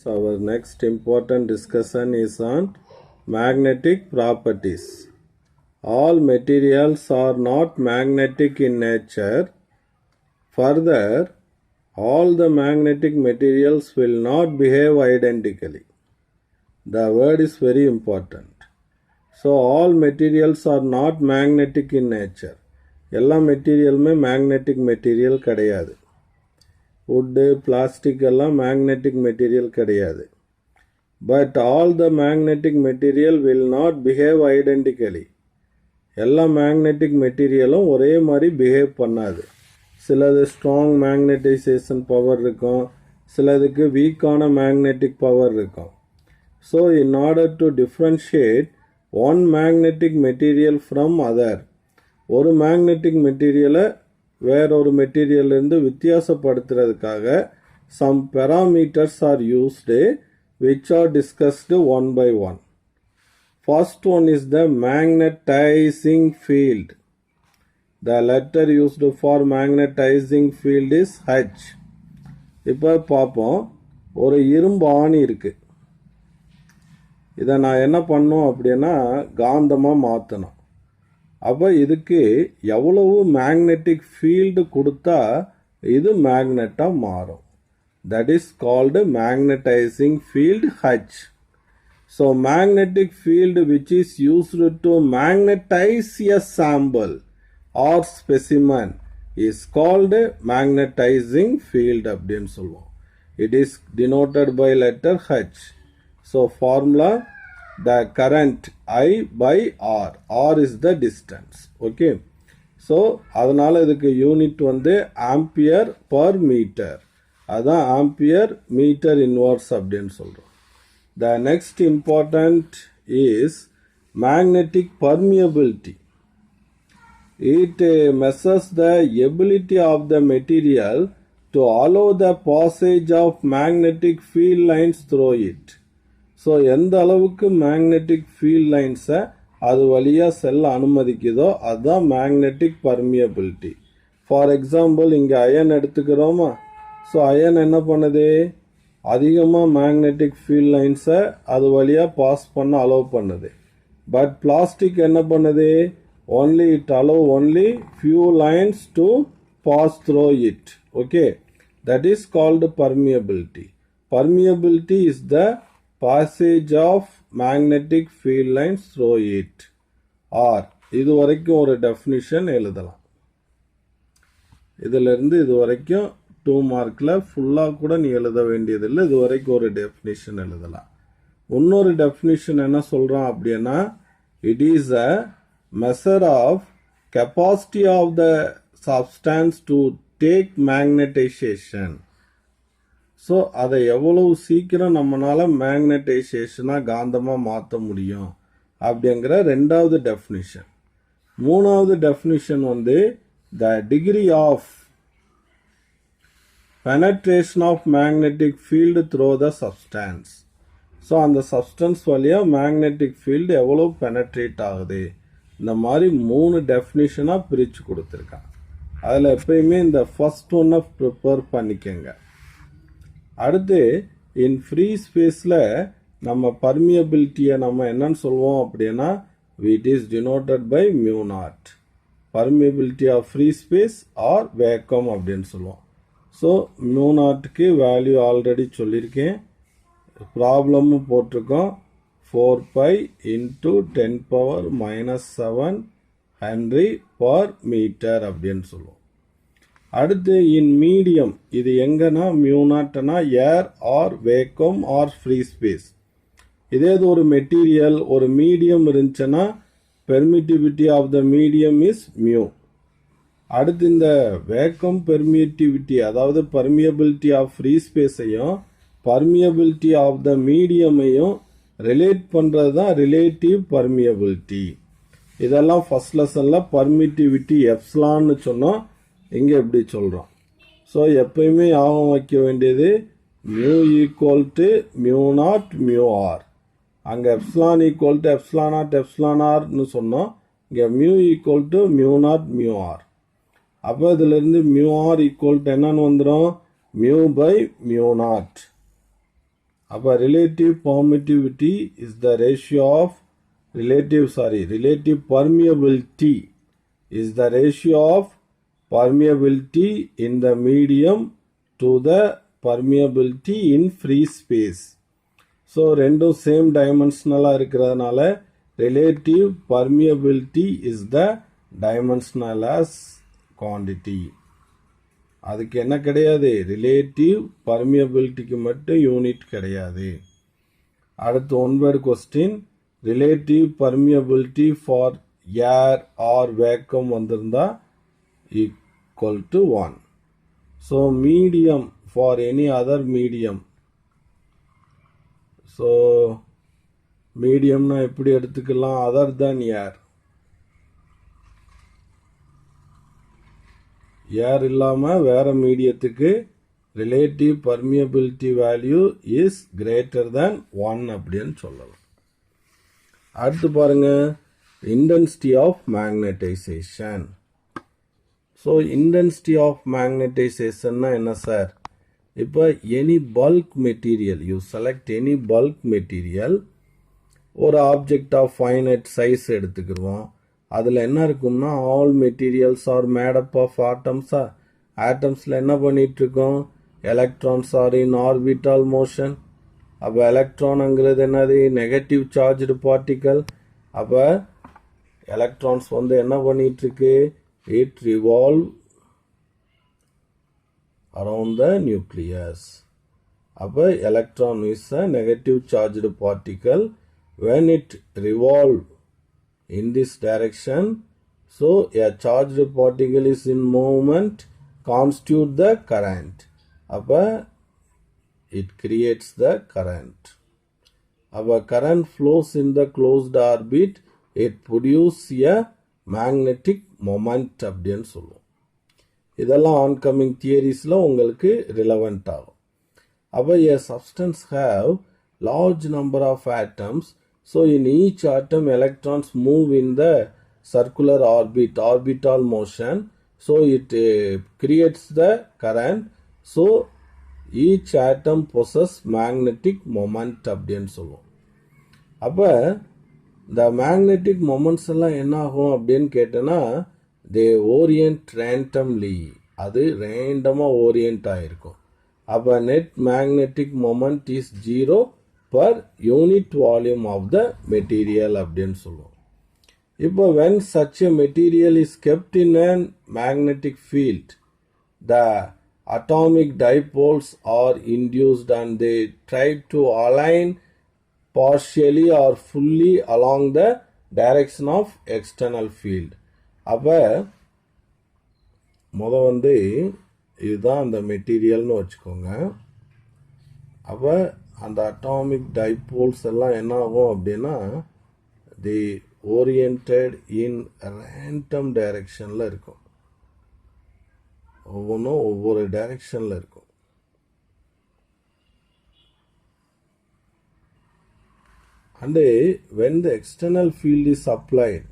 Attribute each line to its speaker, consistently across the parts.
Speaker 1: Our next important discussion is on magnetic properties. All materials are not magnetic in nature. Further, all the magnetic materials will not behave identically. The word is very important. So, all materials are not magnetic in nature. எல்லா மெட்டீரியலுமே magnetic material கிடையாது. Wood plastic எல்லாம் magnetic material கிடையாது. But all the magnetic material will not behave identically. எல்லா magnetic மெட்டீரியலும் ஒரே மாதிரி behave பண்ணாது. சிலது strong மேக்னெட்டைசேஷன் power இருக்கும், சிலதுக்கு வீக்கான மேக்னெட்டிக் பவர் இருக்கும். So in order to differentiate one magnetic material from other, ஒரு மேக்னெட்டிக் மெட்டீரியலை வேறொரு மெட்டீரியல்லேருந்து வித்தியாசப்படுத்துறதுக்காக some parameters are used which are discussed one by one. First one is the magnetizing field. The letter used for magnetizing field is H. இப்போ பார்ப்போம், ஒரு இரும்பு ஆணி இருக்கு. இதை நான் என்ன பண்ணணும் அப்படின்னா காந்தமாக மாற்றணும். அப்போ இதுக்கு எவ்வளவு மேக்னெட்டிக் ஃபீல்டு கொடுத்தா இது மேக்னெட்டாக மாறும். That is called magnetising field H. So magnetic field which is used to magnetise a sample or specimen is called magnetising field அப்படின்னு சொல்லுவோம். It is denoted by letter H. So formula the current I by R. R is the distance. Okay. So அதனால இதுக்கு unit வந்து ampere per metre. அதான் ampere metre inverse அப்படின்னு சொல்கிறோம். The next important is magnetic permeability. It measures the ability of the material to allow the passage of magnetic field lines through it. So எந்த அளவுக்கு magnetic field லைன்ஸை அது வழியாக செல்ல அனுமதிக்குதோ அதுதான் magnetic permeability. For example இங்கே iron எடுத்துக்கிறோமா, so iron என்ன பண்ணுது, அதிகமாக மேக்னெட்டிக் ஃபீல்ட் லைன்ஸை அது வழியாக பாஸ் பண்ண அலோவ் பண்ணுது. பட் பிளாஸ்டிக் என்ன பண்ணுது, only it allow only few lines to pass through it. Okay, that is called permeability. Permeability is the passage of magnetic field lines through it. Or இது வரைக்கும் ஒரு definition எழுதலாம். இதிலிருந்து இது வரைக்கும் 2 மார்க்கில் ஃபுல்லாக கூட நீ எழுத வேண்டியதில்லை. இது வரைக்கும் ஒரு டெஃபினிஷன் எழுதலாம். இன்னொரு டெஃபினிஷன் என்ன சொல்கிறான் அப்படின்னா, it is a measure of capacity of the substance to take magnetisation. So அதை எவ்வளவு சீக்கிரம் நம்மளால் மேக்னடைசேஷனாக காந்தமாக மாற்ற முடியும் அப்படிங்கிற ரெண்டாவது டெஃபினிஷன். மூணாவது டெஃபினிஷன் வந்து the degree of penetration of magnetic field through the substance. So அந்த சப்ஸ்டன்ஸ் வழியாக மேக்னெட்டிக் ஃபீல்டு எவ்வளோ பெனட்ரேட் ஆகுது, இந்த மாதிரி 3 டெஃபினிஷனாக பிரித்து கொடுத்துருக்கான். அதில் எப்பயுமே இந்த ஃபர்ஸ்ட் ஒன்னை ப்ரிப்பேர் பண்ணிக்கங்க. அடுத்து இன் ஃப்ரீ ஸ்பேஸில் நம்ம பர்மியபிலிட்டியை நம்ம என்னன்னு சொல்லுவோம் அப்படின்னா, it is denoted by mu naught. Permeability of free space or vacuum அப்படின்னு சொல்லுவோம். ஸோ மியூ நாட்டுக்கு வேல்யூ ஆல்ரெடி சொல்லியிருக்கேன், ப்ராப்ளமும் போட்டிருக்கோம். 4π × 10⁻⁻7 ஹென்ரி பர் மீட்டர் அப்படின்னு சொல்லுவோம். அடுத்து இன் மீடியம், இது எங்கன்னா மியூ நாட்னா air or vacuum or free space. இதே இது ஒரு மெட்டீரியல் ஒரு மீடியம் இருந்துச்சுன்னா permittivity of the medium is mu. அடுத்து இந்த வேக்கம் பெர்மிட்டிவிட்டி, அதாவது பர்மியபிலிட்டி ஆஃப் ஃப்ரீ ஸ்பேஸையும் பர்மியபிலிட்டி ஆஃப் த மீடியமையும் ரிலேட் பண்ணுறது தான் ரிலேட்டிவ் பர்மியபிலிட்டி. இதெல்லாம் ஃபர்ஸ்ட் லெசனில் பர்மிட்டிவிட்டி எப்சிலான்னு சொன்னோம், இங்கே எப்படி சொல்கிறோம். ஸோ எப்பயுமே ஞாபகம் வைக்க வேண்டியது mu equal to mu naught mu R. அங்கே epsilon equal to epsilon not epsilon ஆர்னு சொன்னோம், இங்கே mu equal to mu naught mu R. அப்போ இதிலிருந்து மியூ ஆர் ஈக்குவல் டு என்னன்னு வந்துடும், மியூ பை மியூ நாட். அப்போ relative permittivity is the ratio of relative permeability is the ratio of permeability in the medium to the permeability in free space. So ரெண்டும் same டைமென்ஷனலாக இருக்கிறதுனால relative permeability is the dimensionless quantity. அதுக்கு என்ன கிடையாது, relative பர்மியபிலிட்டிக்கு மட்டும் unit கிடையாது. அடுத்து one word question, relative permeability for air or vacuum வந்திருந்தா equal to 1. So medium for any other medium, so மீடியம்னா எப்படி எடுத்துக்கலாம், அதர் தேன் ஏர். ஏர் இல்லாமல் வேற மீடியத்துக்கு relative permeability value is greater than 1 அப்படின்னு சொல்லலாம். அடுத்து பாருங்க, intensity of magnetization. So intensity of மேக்னடைசேஷன்னா என்ன சார்? இப்போ any bulk material, you select any bulk material, ஒரு ஆப்ஜெக்ட் ஆஃப் ஃபைனைட் சைஸ் எடுத்துக்கிடுவோம். அதில் என்ன இருக்கும்னா all materials are made up of ஆட்டம்ஸா. ஆட்டம்ஸில் என்ன பண்ணிகிட்ருக்கோம், electrons are in orbital motion. அப்போ எலக்ட்ரானுங்கிறது என்னது, நெகட்டிவ் சார்ஜ்டு பார்ட்டிக்கல். அப்போ எலக்ட்ரான்ஸ் வந்து என்ன பண்ணிகிட்ருக்கு, it revolve around the nucleus. அப்போ electron is a negative charged particle. When it revolve in this direction, so a charged particle is in movement, constitute the current. அப்போ it creates the current. அப்போ current flows in the closed orbit, it produce a magnetic moment அப்படின்னு சொல்லுவோம். இதெல்லாம் oncoming தியரிஸில் உங்களுக்கு relevant ஆகும். அப்போ a substance have large number of atoms, so in each atom electrons move in the circular orbit, orbital motion, so it creates the current, so each atom possess magnetic moment அப்படின்னு சொல்லுவோம். அப்போ இந்த magnetic moments எல்லாம் என்ன ஆகும் அப்படின்னு கேட்டேன்னா, தே orient randomly, அது ரேண்டமாக ஓரியன்ட் ஆகிருக்கும். அப்போ net magnetic moment is 0 per unit volume of the material அப்படின்னு சொல்லுவோம். இப்போ when such a material is kept in an magnetic field, the atomic dipoles are induced and they try to align partially or fully along the direction of external field. அப்போ வந்து இதுதான் அந்த மெட்டீரியல்னு வச்சுக்கோங்க. அப்போ அந்த அட்டாமிக் டைபோல்ஸ் எல்லாம் என்ன ஆகும் அப்படின்னா, தி ஓரியன்டட் இன் ரேண்டம் டைரக்ஷனில் இருக்கும். ஒவ்வொன்றும் ஒவ்வொரு டைரக்ஷனில் இருக்கும். And when the external field is applied,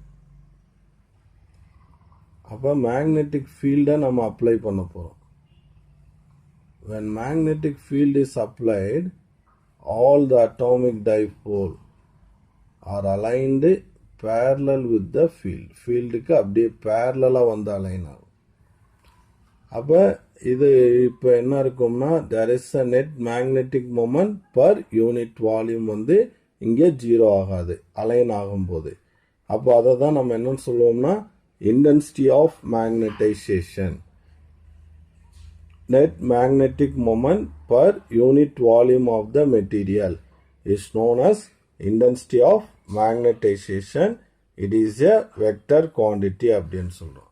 Speaker 1: அப்போ மேக்னெட்டிக் ஃபீல்டை நம்ம அப்ளை பண்ண போகிறோம். when magnetic field is applied, all the atomic dipole are aligned parallel with the field. ஃபீல்டுக்கு அப்படியே பேரலாக வந்து அலைன் ஆகும். அப்போ இது இப்போ என்ன இருக்கும்னா, there is a net magnetic moment per unit volume வந்து இங்கே 0 ஆகாது அலைன் ஆகும்போது. அப்போ அதை தான் நம்ம என்னன்னு சொல்லுவோம்னா intensity of magnetization. Net magnetic moment per unit volume of the material is known as intensity of magnetization. It is a vector quantity அப்படின்னு சொல்றோம்.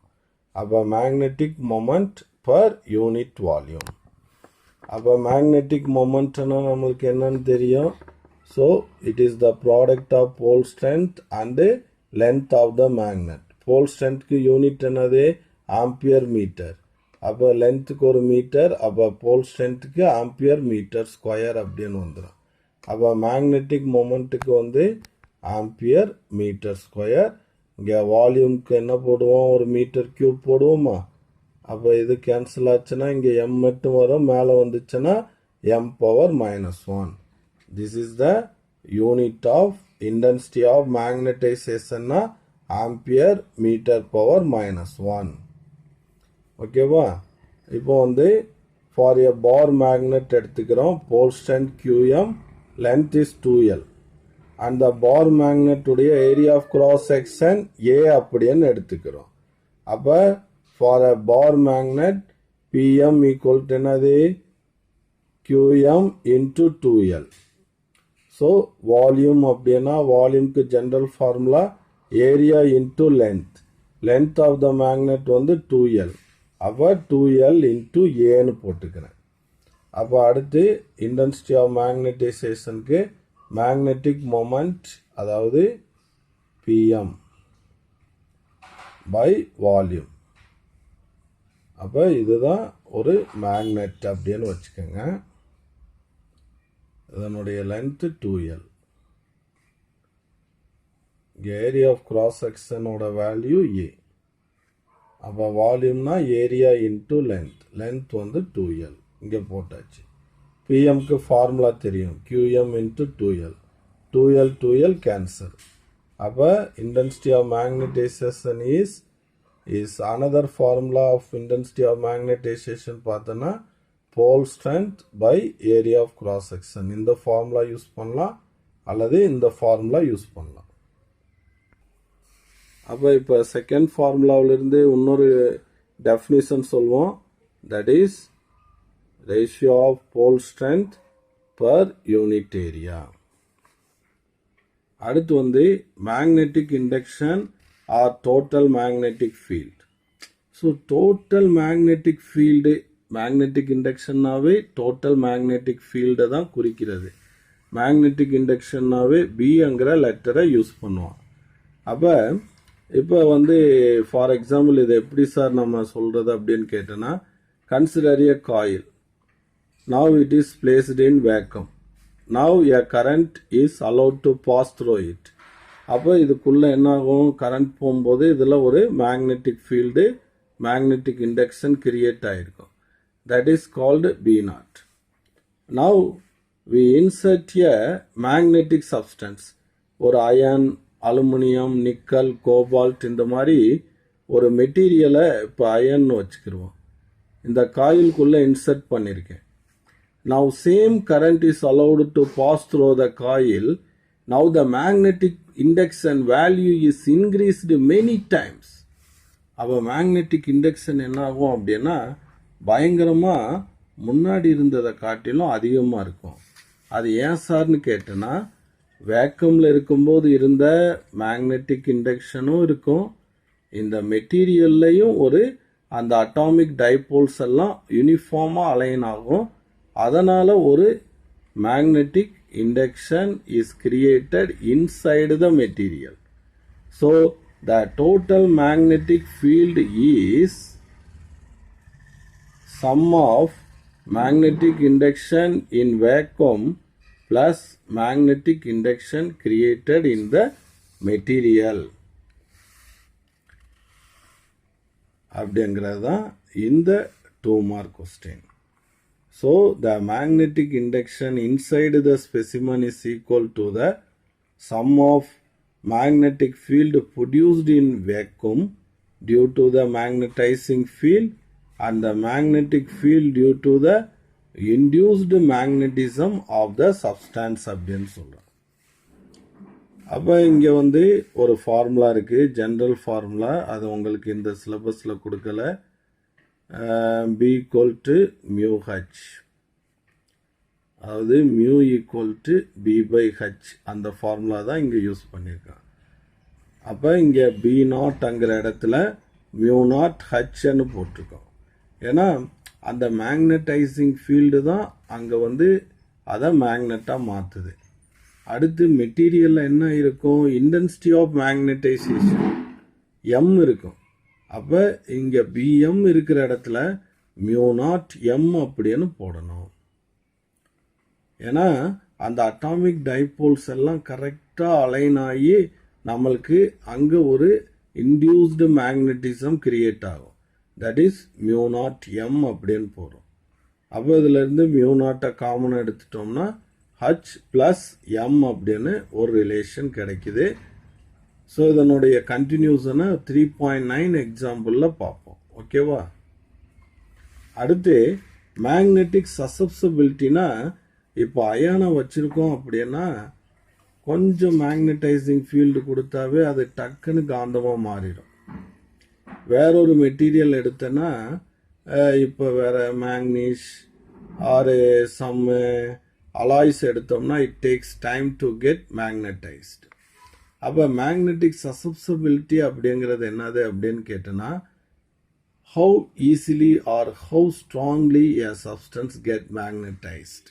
Speaker 1: அப்போ magnetic moment per unit volume. அப்போ magnetic momentனா நம்மளுக்கு என்னன்னு தெரியும். So it is the product of pole strength and length of the magnet. Pole ஸ்ட்ரென்த்துக்கு unit என்னது, ampere metre. அப்போ லென்த்துக்கு ஒரு மீட்டர், அப்போ போல் ஸ்ட்ரென்த்துக்கு ஆம்பியர் மீட்டர் ஸ்கொயர் அப்படின்னு வந்துடும். அப்போ மேக்னெட்டிக் மொமெண்ட்டுக்கு வந்து ஆம்பியர் மீட்டர் ஸ்கொயர். இங்கே வால்யூம்க்கு என்ன போடுவோம், ஒரு மீட்டர் கியூப் போடுவோமா. அப்போ இது கேன்சல் ஆச்சுன்னா இங்கே எம் மட்டும் வரும், மேலே வந்துச்சுன்னா m⁻⁻1. This is the unit of intensity of magnetization ampere meter power minus 1. ஓகேவா? இப்போ வந்து for a bar magnet எடுத்துக்கிறோம். pole strength qm, length is 2l. and the bar magnet உடைய area of cross section a அப்படின்னு எடுத்துக்கிறோம். அப்ப for a bar magnet pm equal to என்னது? qm into 2l. so volume அப்படின்னா வால்யூம்க்கு general formula area into length. Length of the magnet வந்து 2l. அப்போ 2l into ஏன்னு போட்டுக்கிறேன். அப்போ அடுத்து இன்டென்சிட்டி ஆஃப் மேக்னடைசேஷனுக்கு மேக்னெட்டிக் மொமெண்ட் அதாவது pm பை வால்யூம். அப்போ இதுதான் ஒரு மேக்னெட் அப்படின்னு வச்சுக்கோங்க. இதனுடைய length 2l. Area of cross செக்ஷனோட வேல்யூ a. அப்போ வால்யூம்னா ஏரியா இன்டு லென்த். லென்த் வந்து 2l. இங்கே போட்டாச்சு. பிஎம்க்கு ஃபார்முலா தெரியும். qm into 2l. 2l cancel. அப்போ intensity of magnetization is another formula of intensity of magnetization பார்த்தோன்னா pole strength by area of cross section. இந்த ஃபார்முலா யூஸ் பண்ணலாம் அல்லது இந்த ஃபார்முலா யூஸ் பண்ணலாம். அப்போ இப்போ செகண்ட் ஃபார்முலாவிலிருந்து இன்னொரு டெஃபினிஷன் சொல்வோம். That is ratio of pole strength per unit area. அடுத்து வந்து magnetic induction or total magnetic field. So total magnetic field, magnetic இண்டக்ஷன்னாவே டோட்டல் மேக்னெட்டிக் ஃபீல்டை தான் குறிக்கிறது. மேக்னெட்டிக் இண்டக்ஷன்னாவே பிங்கிற லெட்டரை யூஸ் பண்ணுவோம். அப்போ இப்போ வந்து ஃபார் எக்ஸாம்பிள் இது எப்படி சார் நம்ம சொல்கிறது அப்படின்னு கேட்டோன்னா, consider a coil. Now it is placed in vacuum. Now a current is allowed to pass through it. அப்போ இதுக்குள்ளே என்ன ஆகும்? கரண்ட் போகும்போது இதில் ஒரு magnetic field, magnetic induction create ஆகிருக்கும். That is called B0. Now we insert a magnetic substance. ஒரு iron, aluminium, nickel, cobalt இந்த மாதிரி ஒரு மெட்டீரியலை இப்போ அயன்னு வச்சுக்கிடுவோம். இந்த காயிலுக்குள்ளே இன்சர்ட் பண்ணியிருக்கேன். Now same current is allowed to pass through the coil. Now the magnetic induction value is increased many times. அப்போ மேக்னெட்டிக் இண்டக்ஷன் என்ன ஆகும் அப்படின்னா பயங்கரமாக முன்னாடி இருந்ததை காட்டிலும் அதிகமாக இருக்கும். அது ஏன் சார்னு கேட்டேன்னா, வேக்கமில் இருக்கும்போது இருந்த மேக்னெட்டிக் இண்டக்ஷனும் இருக்கும், இந்த மெட்டீரியல்லையும் ஒரு அந்த அட்டாமிக் டைபோல்ஸ் எல்லாம் யூனிஃபார்மாக அலைன் ஆகும். அதனால் ஒரு magnetic induction is created inside the material. So the total magnetic field is sum of magnetic induction in vacuum plus magnetic induction created in the material. அப்படிங்கிறது தான் இந்த 2 mark question. So the magnetic induction inside the specimen is equal to the sum of magnetic field produced in vacuum due to the magnetizing field and the magnetic field due to the induced magnetism of the substance அப்படின்னு சொல்கிறோம். அப்போ இங்கே வந்து ஒரு formula இருக்குது, general formula. அது உங்களுக்கு இந்த சிலபஸில் கொடுக்கல. B equal to mu h, அதாவது mu equal to B by h. அந்த ஃபார்முலா தான் இங்கே யூஸ் பண்ணியிருக்கான். அப்போ இங்கே B0ங்கிற இடத்துல mu0 hன்னு போட்டிருக்கோம். ஏன்னா அந்த மேக்னடைசிங் ஃபீல்டு தான் அங்கே வந்து அதை மேக்னட்டாக மாற்றுது. அடுத்து மெட்டீரியலில் என்ன இருக்கும்? இன்டென்சிட்டி ஆஃப் மேக்னடைசேஷன் M இருக்கும். அப்போ இங்கே பிஎம் இருக்கிற இடத்துல mu0 m அப்படின்னு போடணும். ஏன்னா அந்த அட்டாமிக் டைபோல்ஸ் எல்லாம் கரெக்டாக அலைன் ஆகி நம்மளுக்கு அங்கே ஒரு இன்டியூஸ்டு மேக்னட்டிசம் கிரியேட் ஆகும். தட் இஸ் mu0 m அப்படின்னு போகிறோம். அப்போ இதிலேருந்து mu0 காமனாக எடுத்துட்டோம்னா H plus M அப்படின்னு ஒரு ரிலேஷன் கிடைக்குது. ஸோ இதனுடைய கண்டினியூஷனை 3.9 எக்ஸாம்பிளில் பார்ப்போம். ஓகேவா? அடுத்து மேக்னெட்டிக் சசப்சபிலிட்டினா, இப்போ அயானை வச்சுருக்கோம் அப்படின்னா கொஞ்சம் மேக்னடைசிங் ஃபீல்டு கொடுத்தாவே அது டக்குன்னு காந்தமாக மாறிடும். வேறொரு மெட்டீரியல் எடுத்தேன்னா இப்போ வேற மேக்னீஷ் ஆர் சம் அலாய்ஸ் எடுத்தோம்னா it takes time to get magnetised. அப்போ மேக்னெட்டிக் சசப்சபிலிட்டி அப்படிங்கிறது என்னது அப்படின்னு கேட்டோன்னா, how easily or how strongly a substance get magnetised.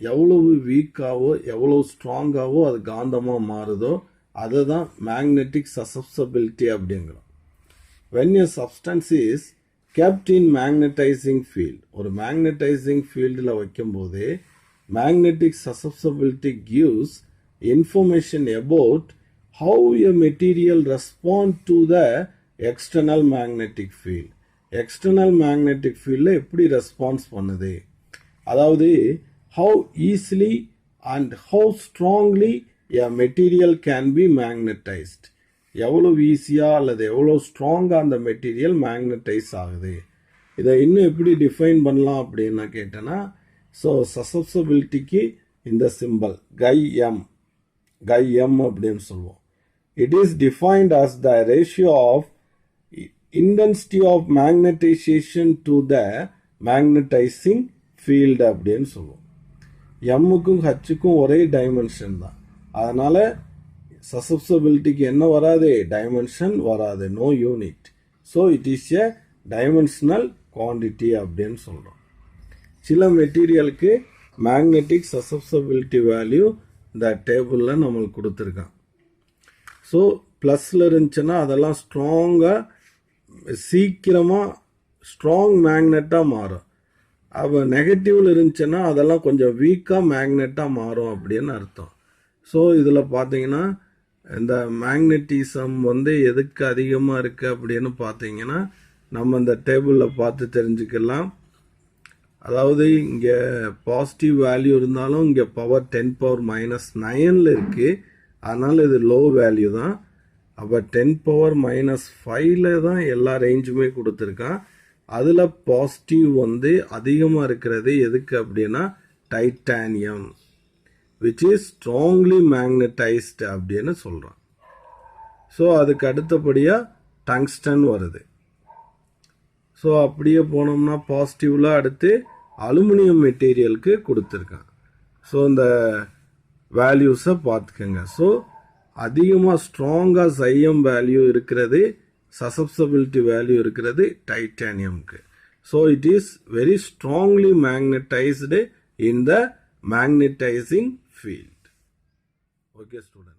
Speaker 1: எவ்வளவு வீக்காவோ எவ்வளோ ஸ்ட்ராங்காவோ அது காந்தமாக மாறுதோ அதை தான் மேக்னெட்டிக் சசப்சபிலிட்டி அப்படிங்கிறோம். when a substance is kept in magnetizing field, ஒரு மேக்னடைசிங் ஃபீல்டில் வைக்கும்போது magnetic susceptibility gives information about how a material respond to the external magnetic field. external magnetic field எப்படி ரெஸ்பான்ஸ் பண்ணுது, அதாவது how easily and how strongly a material can be magnetized. எவ்வளோ ஈஸியாக அல்லது எவ்வளோ ஸ்ட்ராங்காக அந்த மெட்டீரியல் மேக்னடைஸ் ஆகுது. இதை இன்னும் எப்படி டிஃபைன் பண்ணலாம் அப்படின்னு கேட்டேன்னா, ஸோ சசப்சபிலிட்டிக்கு இந்த சிம்பல் கை எம் அப்படின்னு சொல்லுவோம். It is defined as the ratio of intensity of magnetisation to the magnetising field அப்படின்னு சொல்லுவோம். எம்முக்கும் ஹச்சுக்கும் ஒரே டைமென்ஷன் தான். அதனால் சசப்சபிலிட்டிக்கு என்ன வராது, டைமென்ஷன் வராது, no unit. So it is a dimensional quantity அப்படின்னு சொல்கிறோம். சில மெட்டீரியலுக்கு மேக்னெட்டிக் சசப்சபிலிட்டி வேல்யூ இந்த டேபிளில் நம்மளுக்கு கொடுத்துருக்கான். ஸோ ப்ளஸில் இருந்துச்சுன்னா அதெல்லாம் ஸ்ட்ராங்காக சீக்கிரமாக ஸ்ட்ராங் மேக்னெட்டாக மாறும். அப்போ நெகட்டிவில் இருந்துச்சுன்னா அதெல்லாம் கொஞ்சம் வீக்காக மேக்னெட்டாக மாறும் அப்படின்னு அர்த்தம். ஸோ இதில் பார்த்தீங்கன்னா இந்த மேக்னெட்டிசம் எதுக்கு அதிகமாக இருக்குது அப்படின்னு பார்த்தீங்கன்னா நம்ம இந்த டேபிளில் பார்த்து தெரிஞ்சுக்கலாம். அதாவது இங்கே பாசிட்டிவ் வேல்யூ இருந்தாலும் இங்கே பவர் 10⁻⁻9 இருக்குது. அதனால் இது லோ வேல்யூ தான். அப்போ 10⁻⁵ தான் எல்லா ரேஞ்சுமே கொடுத்துருக்கான். அதில் பாசிட்டிவ் அதிகமாக இருக்கிறது எதுக்கு அப்படின்னா titanium, which is strongly magnetized அப்படின்னு சொல்கிறோம். ஸோ அதுக்கு அடுத்தபடியாக டங்ஸ்டன் வருது. ஸோ அப்படியே போனோம்னா பாசிட்டிவில் அடுத்து அலுமினியம் மெட்டீரியலுக்கு கொடுத்துருக்கான். ஸோ இந்த வேல்யூஸை பார்த்துக்கோங்க. ஸோ அதிகமாக ஸ்ட்ராங்காக சைஎம் வேல்யூ இருக்கிறது, சசப்சபிலிட்டி வேல்யூ இருக்கிறது டைட்டானியம்க்கு. So it is very strongly magnetized in the magnetizing field. Okay students.